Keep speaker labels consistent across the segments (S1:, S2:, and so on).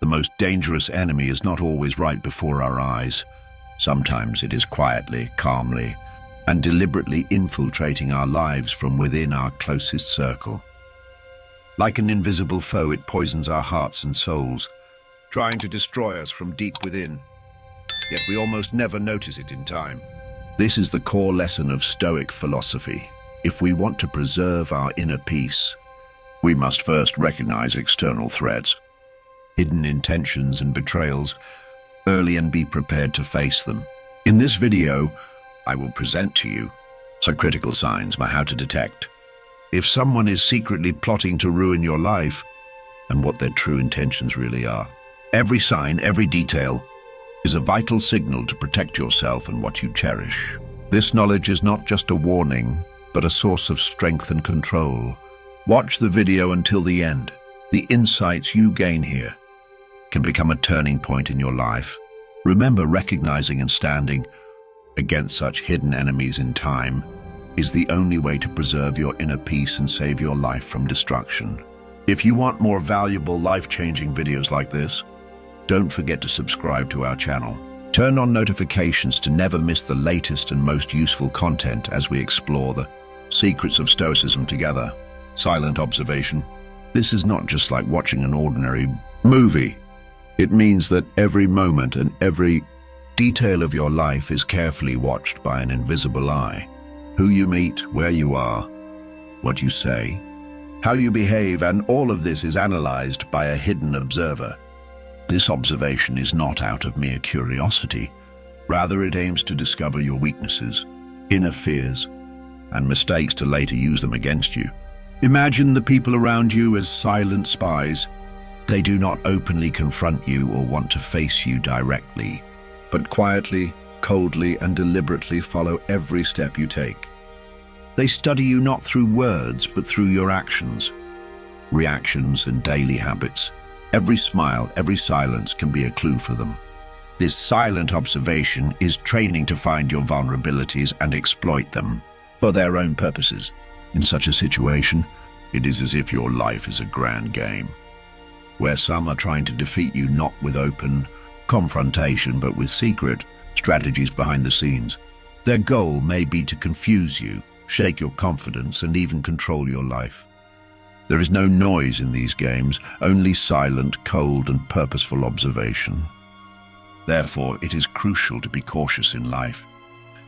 S1: The most dangerous enemy is not always right before our eyes. Sometimes it is quietly, calmly, and deliberately infiltrating our lives from within our closest circle. Like an invisible foe, it poisons our hearts and souls, trying to destroy us from deep within. Yet we almost never notice it in time. This is the core lesson of Stoic philosophy. If we want to preserve our inner peace, we must first recognize external threats, hidden intentions and betrayals early, and be prepared to face them. In this video, I will present to you some critical signs by how to detect if someone is secretly plotting to ruin your life and what their true intentions really are. Every sign, every detail is a vital signal to protect yourself and what you cherish. This knowledge is not just a warning, but a source of strength and control. Watch the video until the end. The insights you gain here can become a turning point in your life. Remember, recognizing and standing against such hidden enemies in time is the only way to preserve your inner peace and save your life from destruction. If you want more valuable, life-changing videos like this, don't forget to subscribe to our channel. Turn on notifications to never miss the latest and most useful content as we explore the secrets of Stoicism together. Silent observation. This is not just like watching an ordinary movie. It means that every moment and every detail of your life is carefully watched by an invisible eye. Who you meet, where you are, what you say, how you behave, and all of this is analyzed by a hidden observer. This observation is not out of mere curiosity. Rather, it aims to discover your weaknesses, inner fears, and mistakes to later use them against you. Imagine the people around you as silent spies. They do not openly confront you or want to face you directly, but quietly, coldly, and deliberately follow every step you take. They study you not through words, but through your actions, reactions, and daily habits. Every smile, every silence can be a clue for them. This silent observation is training to find your vulnerabilities and exploit them for their own purposes. In such a situation, it is as if your life is a grand game, where some are trying to defeat you not with open confrontation, but with secret strategies behind the scenes. Their goal may be to confuse you, shake your confidence, and even control your life. There is no noise in these games, only silent, cold, and purposeful observation. Therefore, it is crucial to be cautious in life,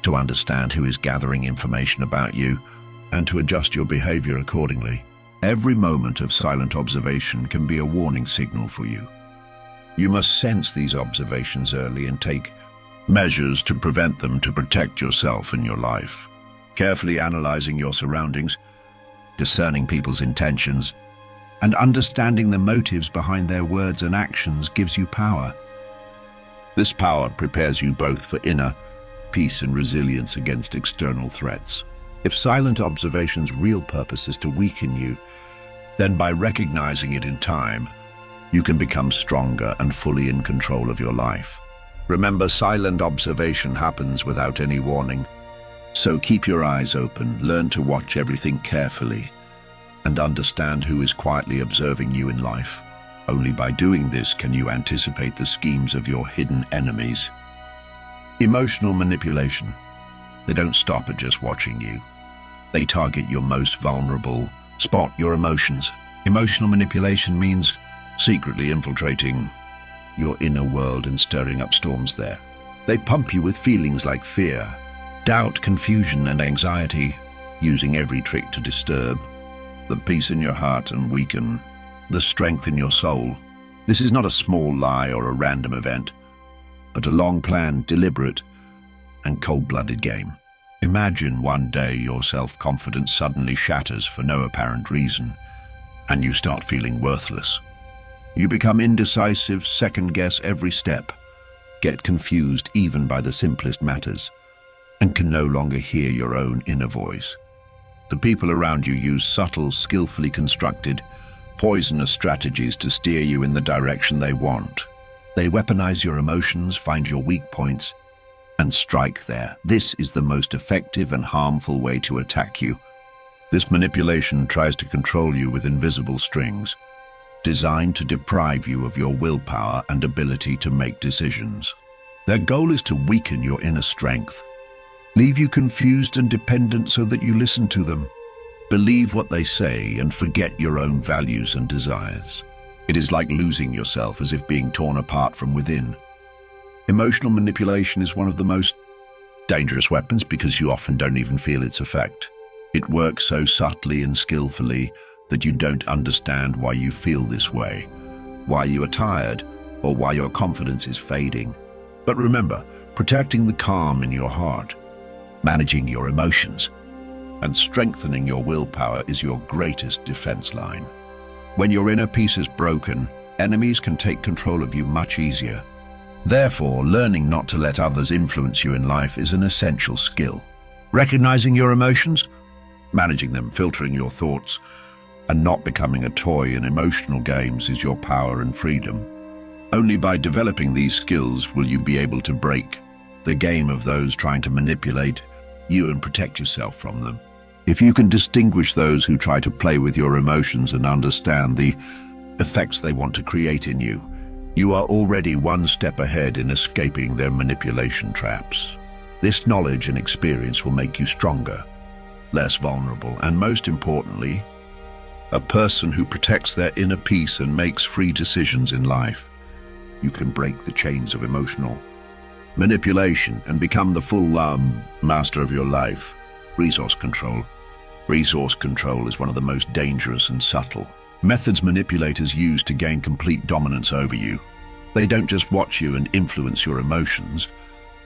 S1: to understand who is gathering information about you, and to adjust your behavior accordingly. Every moment of silent observation can be a warning signal for you. You must sense these observations early and take measures to prevent them, to protect yourself and your life. Carefully analyzing your surroundings, discerning people's intentions, and understanding the motives behind their words and actions gives you power. This power prepares you both for inner peace and resilience against external threats. If silent observation's real purpose is to weaken you, then by recognizing it in time, you can become stronger and fully in control of your life. Remember, silent observation happens without any warning. So keep your eyes open, learn to watch everything carefully, and understand who is quietly observing you in life. Only by doing this can you anticipate the schemes of your hidden enemies. Emotional manipulation. They don't stop at just watching you. They target your most vulnerable spot, your emotions. Emotional manipulation means secretly infiltrating your inner world and stirring up storms there. They pump you with feelings like fear, doubt, confusion, and anxiety, using every trick to disturb the peace in your heart and weaken the strength in your soul. This is not a small lie or a random event, but a long-planned, deliberate, and cold-blooded game. Imagine one day your self-confidence suddenly shatters for no apparent reason, and you start feeling worthless. You become indecisive, second-guess every step, get confused even by the simplest matters, and can no longer hear your own inner voice. The people around you use subtle, skillfully constructed, poisonous strategies to steer you in the direction they want. They weaponize your emotions, find your weak points, and strike there. This is the most effective and harmful way to attack you. This manipulation tries to control you with invisible strings. designed to deprive you of your willpower and ability to make decisions. Their goal is to weaken your inner strength, leave you confused and dependent so that you listen to them, believe what they say, and forget your own values and desires. It is like losing yourself, as if being torn apart from within. Emotional manipulation is one of the most dangerous weapons because you often don't even feel its effect. It works so subtly and skillfully that you don't understand why you feel this way, why you are tired, or why your confidence is fading. But remember, protecting the calm in your heart, managing your emotions, and strengthening your willpower is your greatest defense line. When your inner peace is broken, enemies can take control of you much easier. Therefore, learning not to let others influence you in life is an essential skill. Recognizing your emotions, managing them, filtering your thoughts, and not becoming a toy in emotional games is your power and freedom. Only by developing these skills will you be able to break the game of those trying to manipulate you and protect yourself from them. If you can distinguish those who try to play with your emotions and understand the effects they want to create in you, you are already one step ahead in escaping their manipulation traps. This knowledge and experience will make you stronger, less vulnerable, and most importantly, a person who protects their inner peace and makes free decisions in life. You can break the chains of emotional manipulation and become the full master of your life. Resource control. Resource control is one of the most dangerous and subtle methods manipulators use to gain complete dominance over you. They don't just watch you and influence your emotions,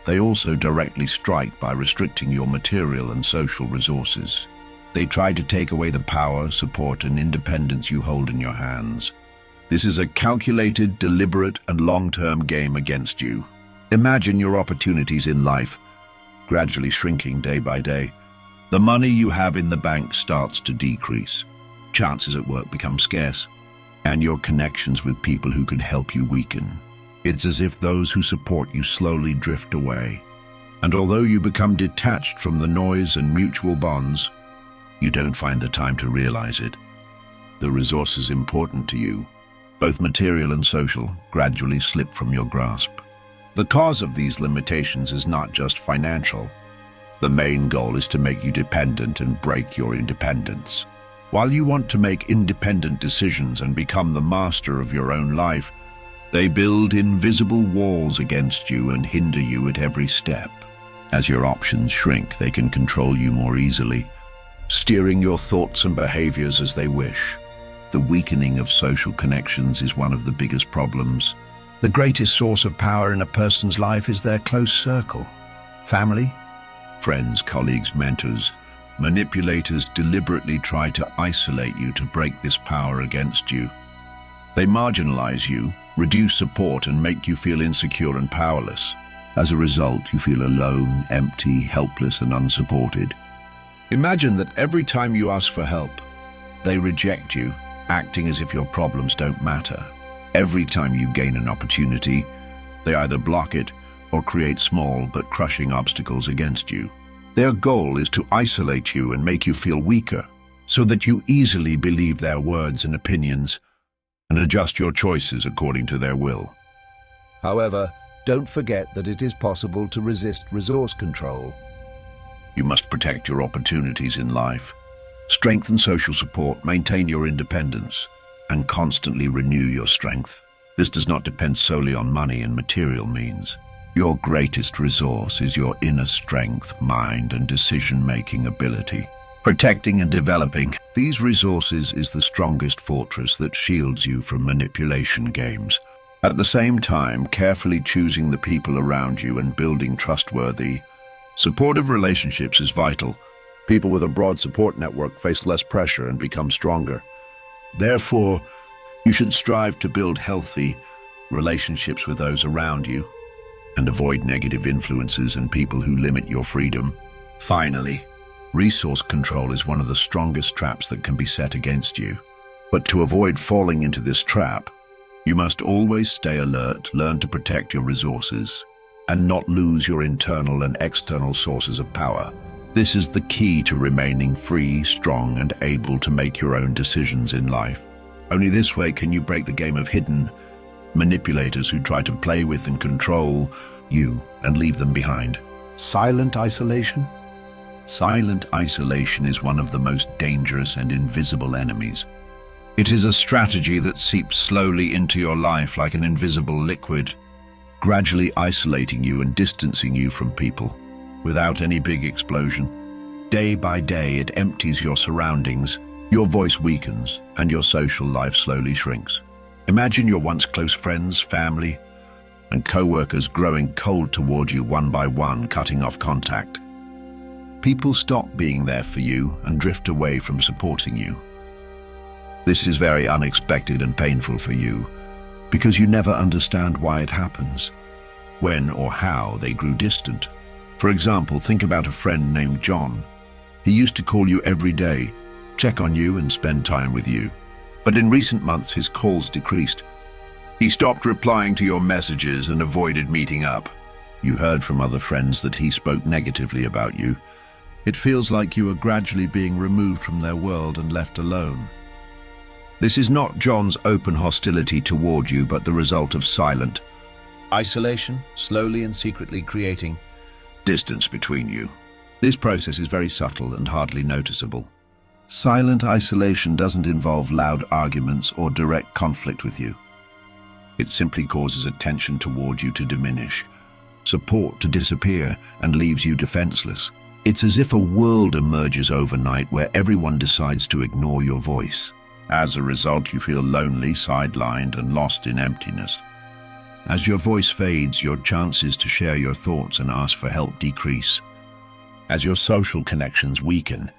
S1: they also directly strike by restricting your material and social resources. They try to take away the power, support, and independence you hold in your hands. This is a calculated, deliberate, and long-term game against you. Imagine your opportunities in life gradually shrinking day by day. The money you have in the bank starts to decrease. Chances at work become scarce, and your connections with people who could help you weaken. It's as if those who support you slowly drift away. And although you become detached from the noise and mutual bonds, you don't find the time to realize it. The resources important to you, both material and social, gradually slip from your grasp. The cause of these limitations is not just financial. The main goal is to make you dependent and break your independence. While you want to make independent decisions and become the master of your own life, they build invisible walls against you and hinder you at every step. As your options shrink, they can control you more easily, steering your thoughts and behaviors as they wish. The weakening of social connections is one of the biggest problems. The greatest source of power in a person's life is their close circle. Family, friends, colleagues, mentors. Manipulators deliberately try to isolate you to break this power against you. They marginalize you, reduce support, and make you feel insecure and powerless. As a result, you feel alone, empty, helpless, and unsupported. Imagine that every time you ask for help, they reject you, acting as if your problems don't matter. Every time you gain an opportunity, they either block it or create small but crushing obstacles against you. Their goal is to isolate you and make you feel weaker, so that you easily believe their words and opinions and adjust your choices according to their will. However, don't forget that it is possible to resist resource control. You must protect your opportunities in life, strengthen social support, maintain your independence, and constantly renew your strength. This does not depend solely on money and material means. Your greatest resource is your inner strength, mind, and decision-making ability. Protecting and developing these resources is the strongest fortress that shields you from manipulation games. At the same time, carefully choosing the people around you and building trustworthy, supportive relationships is vital. People with a broad support network face less pressure and become stronger. Therefore, you should strive to build healthy relationships with those around you and avoid negative influences and people who limit your freedom. Finally, resource control is one of the strongest traps that can be set against you. But to avoid falling into this trap, you must always stay alert, learn to protect your resources, and not lose your internal and external sources of power. This is the key to remaining free, strong, and able to make your own decisions in life. Only this way can you break the game of hidden manipulators who try to play with and control you and leave them behind. Silent isolation? Silent isolation is one of the most dangerous and invisible enemies. It is a strategy that seeps slowly into your life like an invisible liquid, gradually isolating you and distancing you from people, without any big explosion. Day by day, it empties your surroundings, your voice weakens, and your social life slowly shrinks. Imagine your once close friends, family, and co-workers growing cold toward you one by one, cutting off contact. People stop being there for you and drift away from supporting you. This is very unexpected and painful for you, because you never understand why it happens, when or how they grew distant. For example, think about a friend named John. He used to call you every day, check on you and spend time with you. But in recent months, his calls decreased. He stopped replying to your messages and avoided meeting up. You heard from other friends that he spoke negatively about you. It feels like you are gradually being removed from their world and left alone. This is not John's open hostility toward you, but the result of silent isolation, slowly and secretly creating distance between you. This process is very subtle and hardly noticeable. Silent isolation doesn't involve loud arguments or direct conflict with you. It simply causes attention toward you to diminish, support to disappear, and leaves you defenseless. It's as if a world emerges overnight where everyone decides to ignore your voice. As a result, you feel lonely, sidelined, and lost in emptiness. As your voice fades, your chances to share your thoughts and ask for help decrease. As your social connections weaken,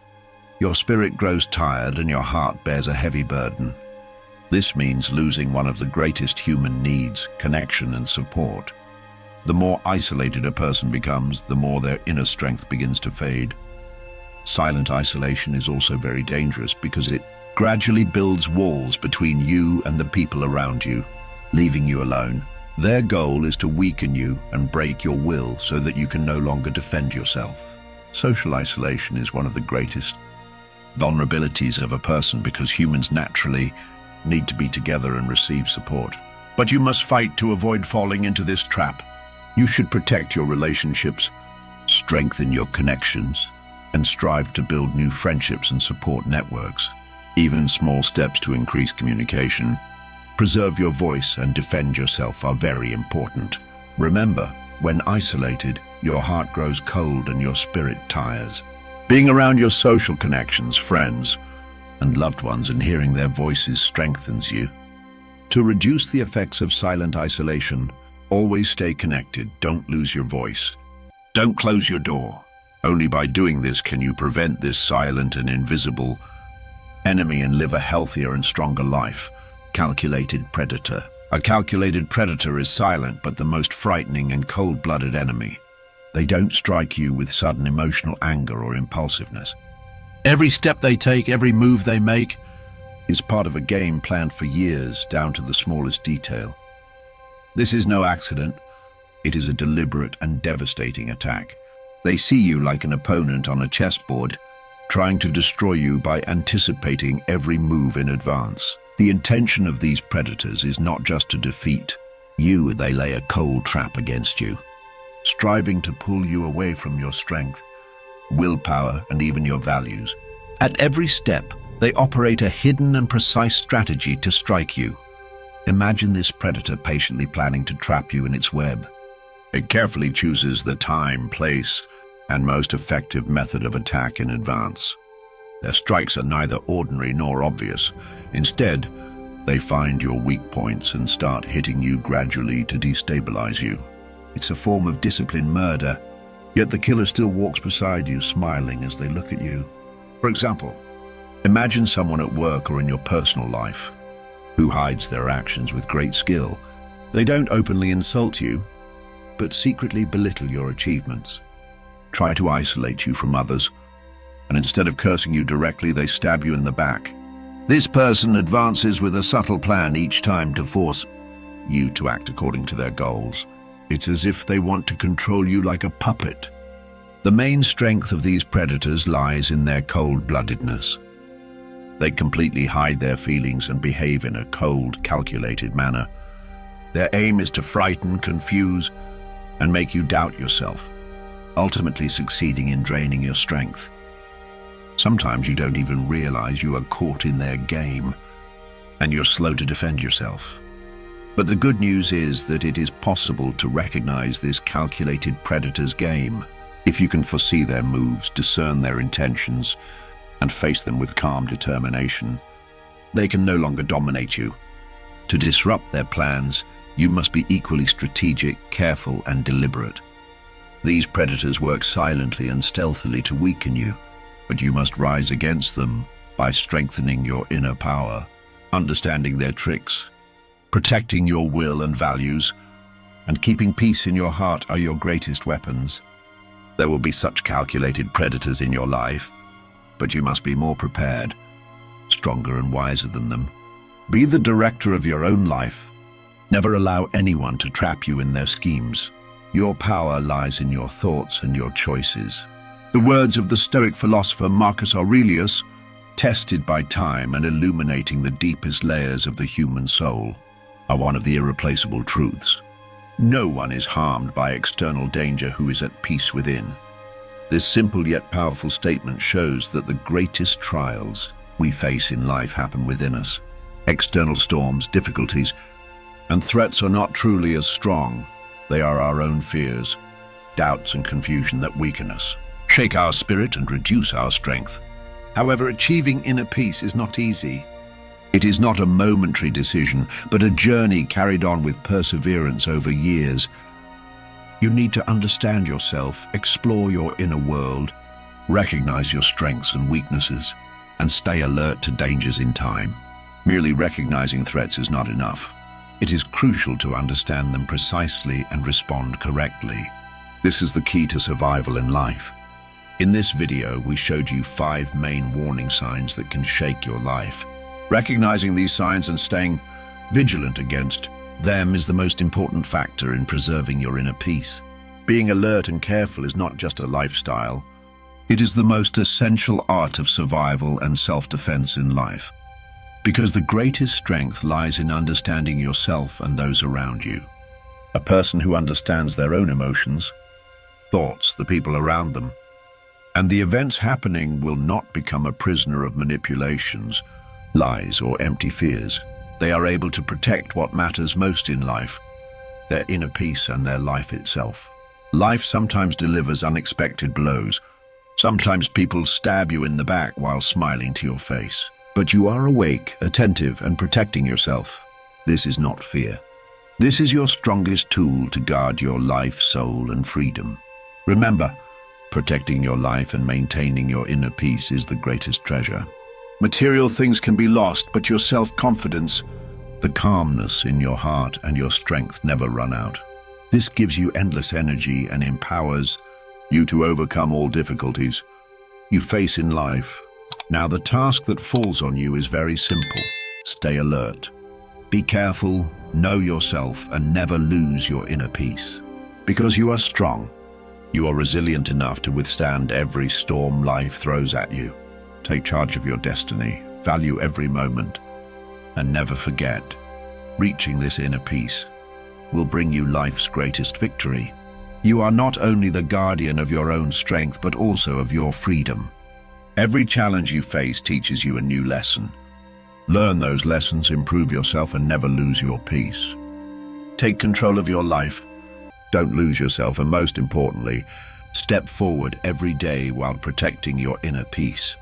S1: your spirit grows tired and your heart bears a heavy burden. This means losing one of the greatest human needs, connection and support. The more isolated a person becomes, the more their inner strength begins to fade. Silent isolation is also very dangerous because it gradually builds walls between you and the people around you, leaving you alone. Their goal is to weaken you and break your will so that you can no longer defend yourself. Social isolation is one of the greatest vulnerabilities of a person because humans naturally need to be together and receive support. But you must fight to avoid falling into this trap. You should protect your relationships, strengthen your connections, and strive to build new friendships and support networks. Even small steps to increase communication, preserve your voice, and defend yourself are very important. Remember, when isolated, your heart grows cold and your spirit tires. Being around your social connections, friends, and loved ones and hearing their voices strengthens you. To reduce the effects of silent isolation, always stay connected. Don't lose your voice. Don't close your door. Only by doing this can you prevent this silent and invisible enemy and live a healthier and stronger life. Calculated predator. A calculated predator is silent but the most frightening and cold-blooded enemy. They don't strike you with sudden emotional anger or impulsiveness. Every step they take, every move they make, is part of a game planned for years, down to the smallest detail. This is no accident. It is a deliberate and devastating attack. They see you like an opponent on a chessboard, trying to destroy you by anticipating every move in advance. The intention of these predators is not just to defeat you, they lay a cold trap against you, striving to pull you away from your strength, willpower, and even your values. At every step, they operate a hidden and precise strategy to strike you. Imagine this predator patiently planning to trap you in its web. It carefully chooses the time, place, and most effective method of attack in advance. Their strikes are neither ordinary nor obvious. Instead, they find your weak points and start hitting you gradually to destabilize you. It's a form of disciplined murder, yet the killer still walks beside you, smiling as they look at you. For example, imagine someone at work or in your personal life who hides their actions with great skill. They don't openly insult you, but secretly belittle your achievements, try to isolate you from others, and instead of cursing you directly, they stab you in the back. This person advances with a subtle plan each time to force you to act according to their goals. It's as if they want to control you like a puppet. The main strength of these predators lies in their cold-bloodedness. They completely hide their feelings and behave in a cold, calculated manner. Their aim is to frighten, confuse, and make you doubt yourself, ultimately succeeding in draining your strength. Sometimes you don't even realize you are caught in their game, and you're slow to defend yourself. But the good news is that it is possible to recognize this calculated predator's game. If you can foresee their moves, discern their intentions, and face them with calm determination, they can no longer dominate you. To disrupt their plans, you must be equally strategic, careful, and deliberate. These predators work silently and stealthily to weaken you, but you must rise against them by strengthening your inner power, understanding their tricks, protecting your will and values, and keeping peace in your heart are your greatest weapons. There will be such calculated predators in your life, but you must be more prepared, stronger and wiser than them. Be the director of your own life. Never allow anyone to trap you in their schemes. Your power lies in your thoughts and your choices. The words of the Stoic philosopher Marcus Aurelius, tested by time and illuminating the deepest layers of the human soul, are one of the irreplaceable truths. No one is harmed by external danger who is at peace within. This simple yet powerful statement shows that the greatest trials we face in life happen within us. External storms, difficulties, and threats are not truly as strong. They are our own fears, doubts, and confusion that weaken us, shake our spirit, and reduce our strength. However, achieving inner peace is not easy. It is not a momentary decision, but a journey carried on with perseverance over years. You need to understand yourself, explore your inner world, recognize your strengths and weaknesses, and stay alert to dangers in time. Merely recognizing threats is not enough. It is crucial to understand them precisely and respond correctly. This is the key to survival in life. In this video, we showed you 5 main warning signs that can shake your life. Recognizing these signs and staying vigilant against them is the most important factor in preserving your inner peace. Being alert and careful is not just a lifestyle. It is the most essential art of survival and self-defense in life. Because the greatest strength lies in understanding yourself and those around you. A person who understands their own emotions, thoughts, the people around them, and the events happening will not become a prisoner of manipulations, lies, or empty fears. They are able to protect what matters most in life, their inner peace and their life itself. Life sometimes delivers unexpected blows. Sometimes people stab you in the back while smiling to your face. But you are awake, attentive, and protecting yourself. This is not fear. This is your strongest tool to guard your life, soul, and freedom. Remember, protecting your life and maintaining your inner peace is the greatest treasure. Material things can be lost, but your self-confidence, the calmness in your heart, and your strength never run out. This gives you endless energy and empowers you to overcome all difficulties you face in life. Now, the task that falls on you is very simple. Stay alert. Be careful, know yourself, and never lose your inner peace. Because you are strong, you are resilient enough to withstand every storm life throws at you. Take charge of your destiny, value every moment, and never forget, reaching this inner peace will bring you life's greatest victory. You are not only the guardian of your own strength, but also of your freedom. Every challenge you face teaches you a new lesson. Learn those lessons, improve yourself, and never lose your peace. Take control of your life. Don't lose yourself, and most importantly, step forward every day while protecting your inner peace.